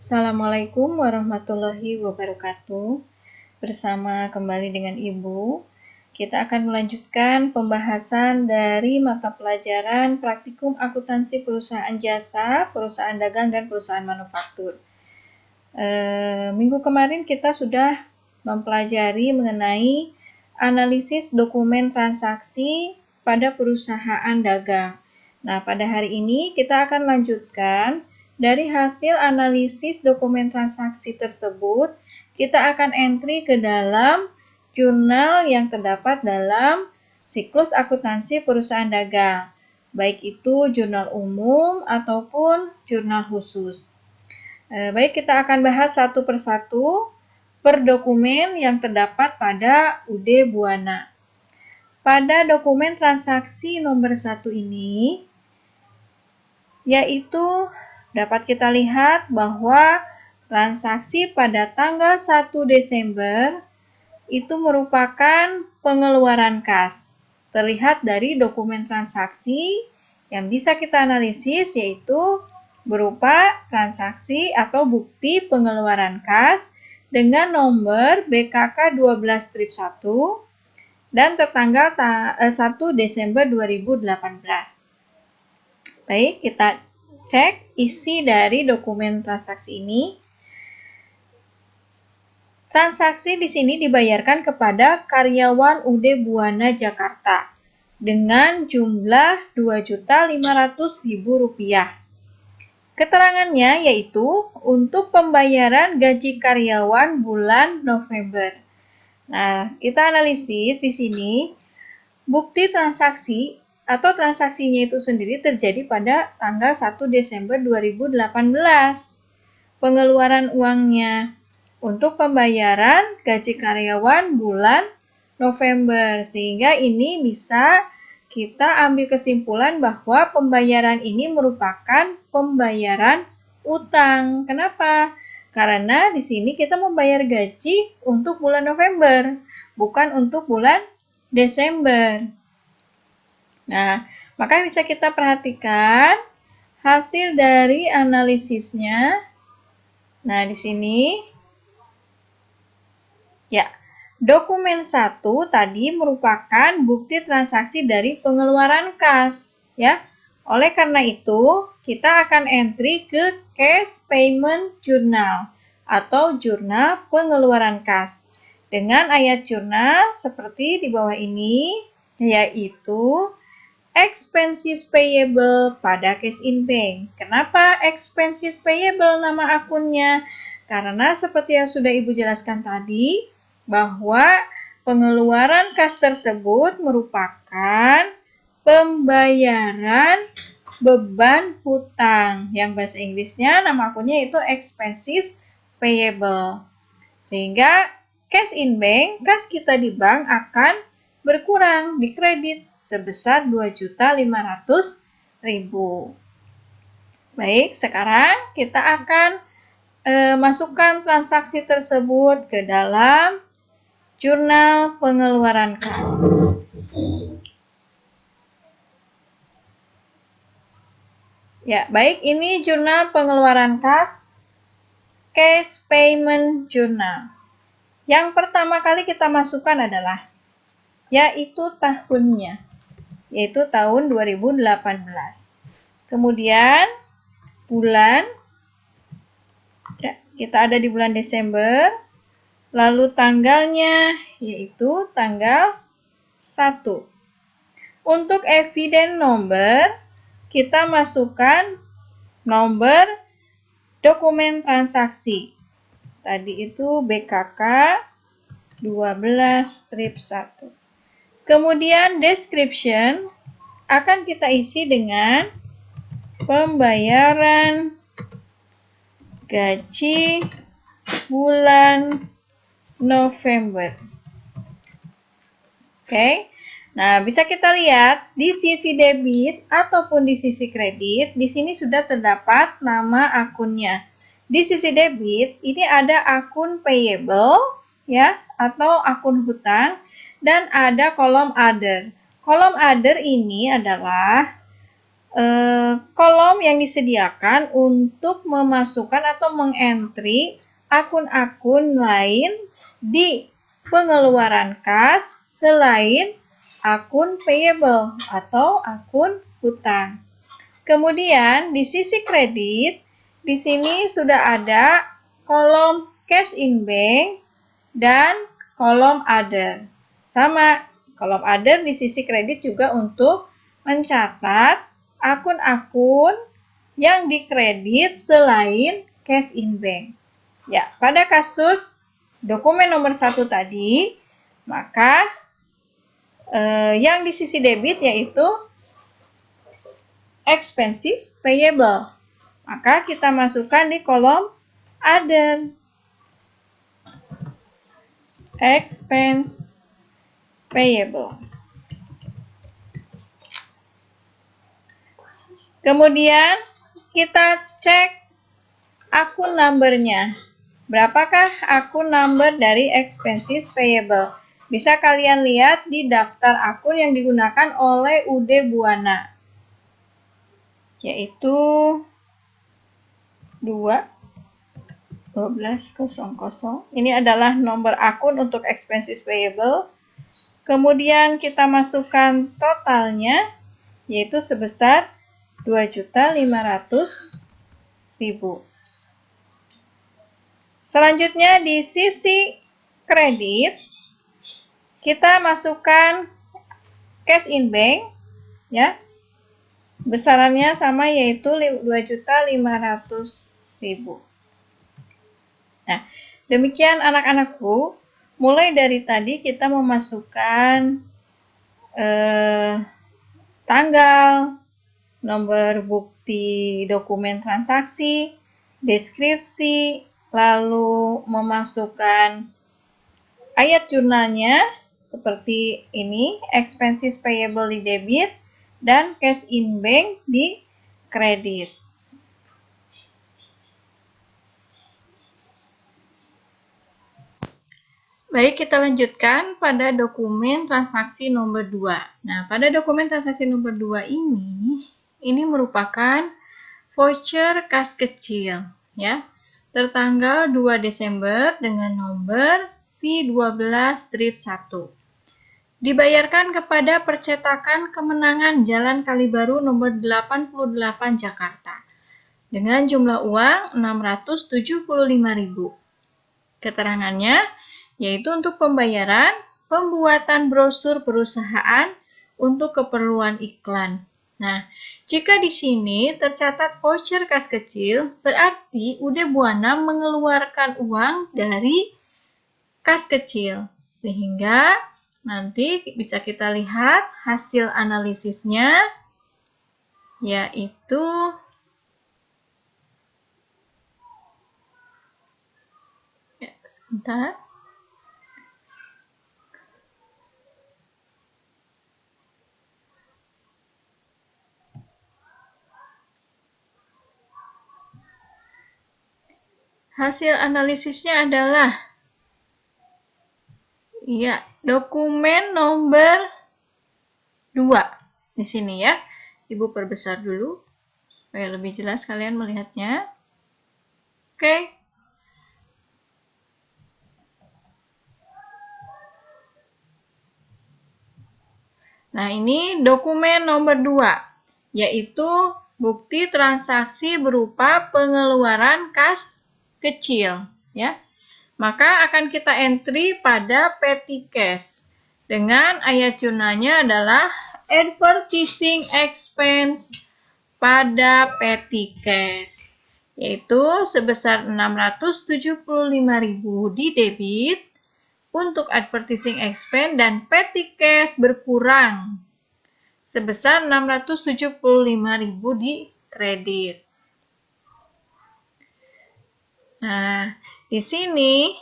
Assalamualaikum warahmatullahi wabarakatuh. Bersama kembali dengan Ibu, kita akan melanjutkan pembahasan dari mata pelajaran Praktikum Akuntansi Perusahaan Jasa, Perusahaan Dagang, dan Perusahaan Manufaktur. Minggu kemarin kita sudah mempelajari mengenai analisis dokumen transaksi pada perusahaan dagang. Nah, pada hari ini kita akan lanjutkan. Dari hasil analisis dokumen transaksi tersebut, kita akan entry ke dalam jurnal yang terdapat dalam siklus akuntansi perusahaan dagang, baik itu jurnal umum ataupun jurnal khusus. Baik, kita akan bahas satu persatu per dokumen yang terdapat pada UD Buana. Pada dokumen transaksi nomor 1 ini, yaitu dapat kita lihat bahwa transaksi pada tanggal 1 Desember itu merupakan pengeluaran kas. Terlihat dari dokumen transaksi yang bisa kita analisis, yaitu berupa transaksi atau bukti pengeluaran kas dengan nomor BKK 12-1 dan tertanggal 1 Desember 2018. Baik, kita cek isi dari dokumen transaksi ini. Transaksi di sini dibayarkan kepada karyawan UD Buana Jakarta dengan jumlah Rp2.500.000. Keterangannya yaitu untuk pembayaran gaji karyawan bulan November. Nah, kita analisis di sini bukti transaksi atau transaksinya itu sendiri terjadi pada tanggal 1 Desember 2018. Pengeluaran uangnya untuk pembayaran gaji karyawan bulan November. Sehingga ini bisa kita ambil kesimpulan bahwa pembayaran ini merupakan pembayaran utang. Kenapa? Karena di sini kita membayar gaji untuk bulan November, bukan untuk bulan Desember. Nah, maka bisa kita perhatikan hasil dari analisisnya. Nah, di sini ya, dokumen 1 tadi merupakan bukti transaksi dari pengeluaran kas, ya. Oleh karena itu, kita akan entry ke Cash Payment Journal atau jurnal pengeluaran kas dengan ayat jurnal seperti di bawah ini, yaitu expenses payable pada cash in bank. Kenapa expenses payable nama akunnya? Karena seperti yang sudah Ibu jelaskan tadi, bahwa pengeluaran kas tersebut merupakan pembayaran beban hutang. Yang bahasa Inggrisnya nama akunnya itu expenses payable. Sehingga cash in bank, kas kita di bank akan berkurang di kredit sebesar Rp2.500.000. Baik, sekarang kita akan masukkan transaksi tersebut ke dalam jurnal pengeluaran kas. Ya, baik, ini jurnal pengeluaran kas Cash Payment Journal. Yang pertama kali kita masukkan adalah yaitu tahunnya, yaitu tahun 2018. Kemudian bulan, ya, kita ada di bulan Desember. Lalu tanggalnya yaitu tanggal 1. Untuk eviden number, kita masukkan nomor dokumen transaksi. Tadi itu BKK 12-1. Kemudian description akan kita isi dengan pembayaran gaji bulan November. Oke. Nah, bisa kita lihat di sisi debit ataupun di sisi kredit, di sini sudah terdapat nama akunnya. Di sisi debit, ini ada akun payable, ya, atau akun hutang, dan ada kolom other. Kolom other ini adalah kolom yang disediakan untuk memasukkan atau mengentry akun-akun lain di pengeluaran kas selain akun payable atau akun hutang. Kemudian di sisi kredit, di sini sudah ada kolom cash in bank dan kolom other. Sama, kolom other di sisi kredit juga untuk mencatat akun-akun yang dikredit selain cash in bank. Ya, pada kasus dokumen nomor 1 tadi, maka yang di sisi debit yaitu expenses payable. Maka kita masukkan di kolom other. Expense payable. Kemudian kita cek akun number-nya. Berapakah akun number dari expenses payable? Bisa kalian lihat di daftar akun yang digunakan oleh UD Buana, yaitu 1200. Ini adalah nomor akun untuk expenses payable. Kemudian kita masukkan totalnya, yaitu sebesar 2.500.000. Selanjutnya di sisi kredit, kita masukkan cash in bank, ya. Besarannya sama, yaitu 2.500.000. Nah, demikian anak-anakku. Mulai dari tadi kita memasukkan tanggal, nomor bukti dokumen transaksi, deskripsi, lalu memasukkan ayat jurnalnya seperti ini, expenses payable di debit dan cash in bank di kredit. Baik, kita lanjutkan pada dokumen transaksi nomor 2. Nah, pada dokumen transaksi nomor 2 ini merupakan voucher kas kecil, ya. Tertanggal 2 Desember dengan nomor V12-1. Dibayarkan kepada percetakan Kemenangan Jalan Kalibaru nomor 88 Jakarta dengan jumlah uang 675.000. Keterangannya yaitu untuk pembayaran pembuatan brosur perusahaan untuk keperluan iklan. Nah, jika di sini tercatat voucher kas kecil, berarti UD Buana mengeluarkan uang dari kas kecil. Sehingga nanti bisa kita lihat hasil analisisnya, yaitu sebentar. Hasil analisisnya adalah dokumen nomor 2 di sini, ya. Ibu perbesar dulu supaya lebih jelas kalian melihatnya. Oke. Nah, ini dokumen nomor 2, yaitu bukti transaksi berupa pengeluaran kas kecil, ya. Maka akan kita entry pada petty cash dengan ayat jurnalnya adalah advertising expense pada petty cash, yaitu sebesar 675.000 di debit untuk advertising expense dan petty cash berkurang sebesar 675.000 di kredit. Nah, di sini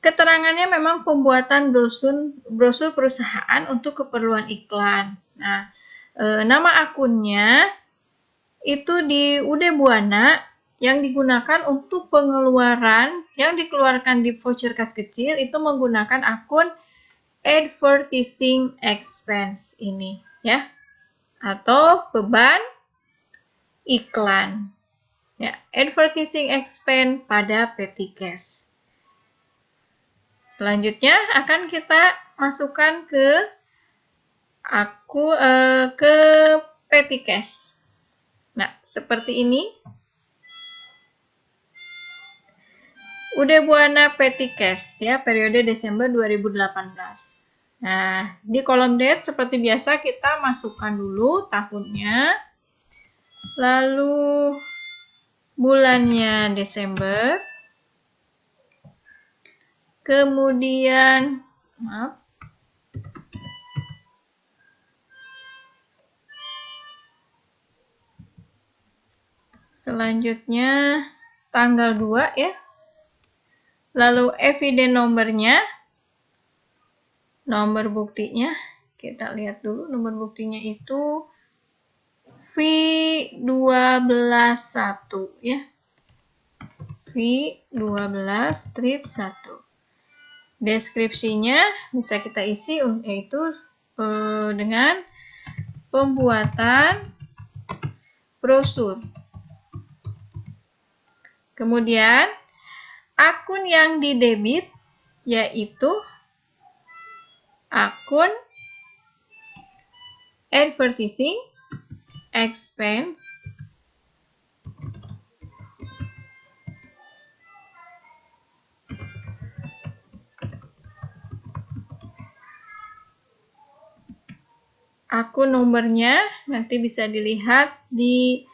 keterangannya memang pembuatan brosur perusahaan untuk keperluan iklan. Nah, nama akunnya itu di UD Buana yang digunakan untuk pengeluaran yang dikeluarkan di voucher kas kecil itu menggunakan akun advertising expense ini, ya. atau beban iklan. Ya, advertising expense pada petty cash. Selanjutnya akan kita masukkan ke petty cash. Nah, seperti ini. Ude Buana petty cash ya, periode Desember 2018. Nah, di kolom date seperti biasa kita masukkan dulu tahunnya. Lalu bulannya Desember. Kemudian, selanjutnya tanggal 2 ya. Lalu eviden nomornya, nomor buktinya, kita lihat dulu nomor buktinya itu V12-1 ya. V12-1. Deskripsinya bisa kita isi yaitu dengan pembuatan brosur. Kemudian akun yang didebit yaitu akun advertising expense akun nomornya nanti bisa dilihat di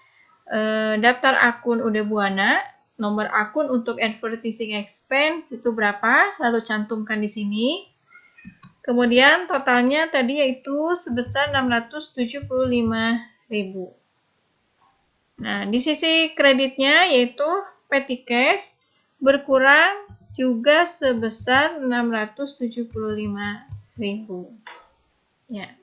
daftar akun Ude Buana. Nomor akun untuk advertising expense itu berapa, lalu cantumkan di sini. Kemudian totalnya tadi yaitu sebesar 675.000. Nah, di sisi kreditnya yaitu petty cash berkurang juga sebesar 675.000. Ya.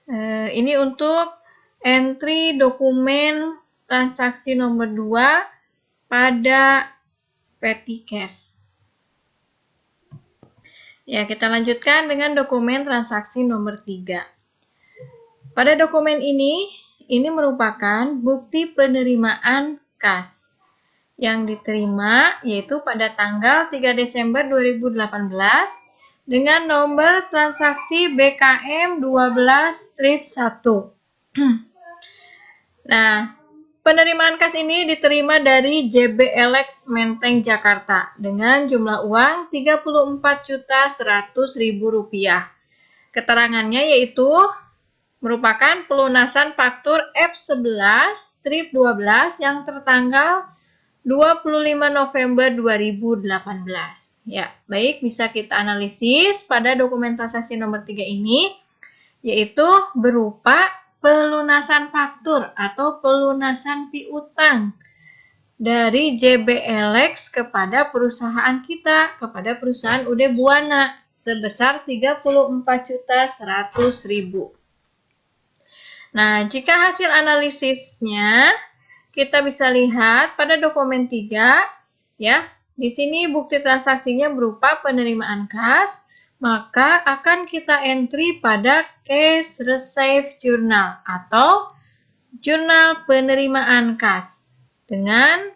Nah, ini untuk entry dokumen transaksi nomor 2 pada petty cash. Ya, kita lanjutkan dengan dokumen transaksi nomor 3. Pada dokumen ini merupakan bukti penerimaan kas yang diterima yaitu pada tanggal 3 Desember 2018 dengan nomor transaksi BKM 12-1. Nah, penerimaan kas ini diterima dari JBLX Menteng Jakarta dengan jumlah uang Rp34.100.000. Keterangannya yaitu merupakan pelunasan faktur F11-12 yang tertanggal 25 November 2018. Ya, baik, bisa kita analisis pada dokumen transaksi nomor 3 ini, yaitu berupa pelunasan faktur atau pelunasan piutang dari JBLX kepada perusahaan kita, kepada perusahaan Ude Buana sebesar Rp34.100.000. Nah, jika hasil analisisnya kita bisa lihat pada dokumen 3 ya. Di sini bukti transaksinya berupa penerimaan kas, maka akan kita entry pada cash receipt journal atau jurnal penerimaan kas dengan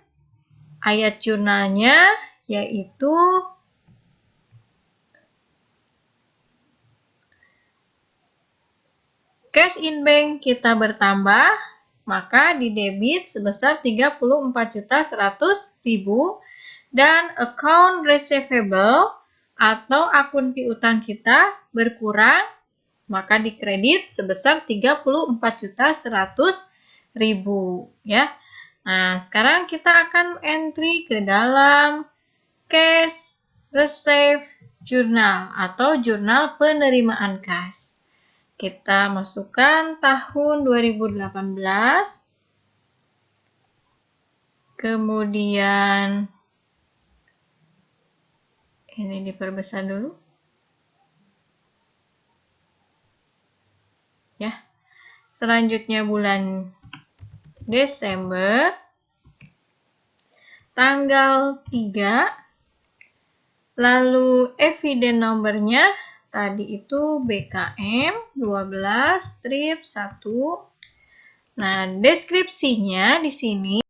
ayat jurnalnya yaitu cash in bank kita bertambah, maka didebit sebesar Rp34.100.000 dan account receivable atau akun piutang kita berkurang, maka dikredit sebesar Rp34.100.000 ya. Nah, sekarang kita akan entry ke dalam cash receipt journal atau jurnal penerimaan kas. Kita masukkan tahun 2018. Kemudian ini diperbesar dulu. Ya. Selanjutnya bulan Desember tanggal 3. Lalu eviden nomornya Tadi itu BKM 12 strip 1. Nah, deskripsinya di sini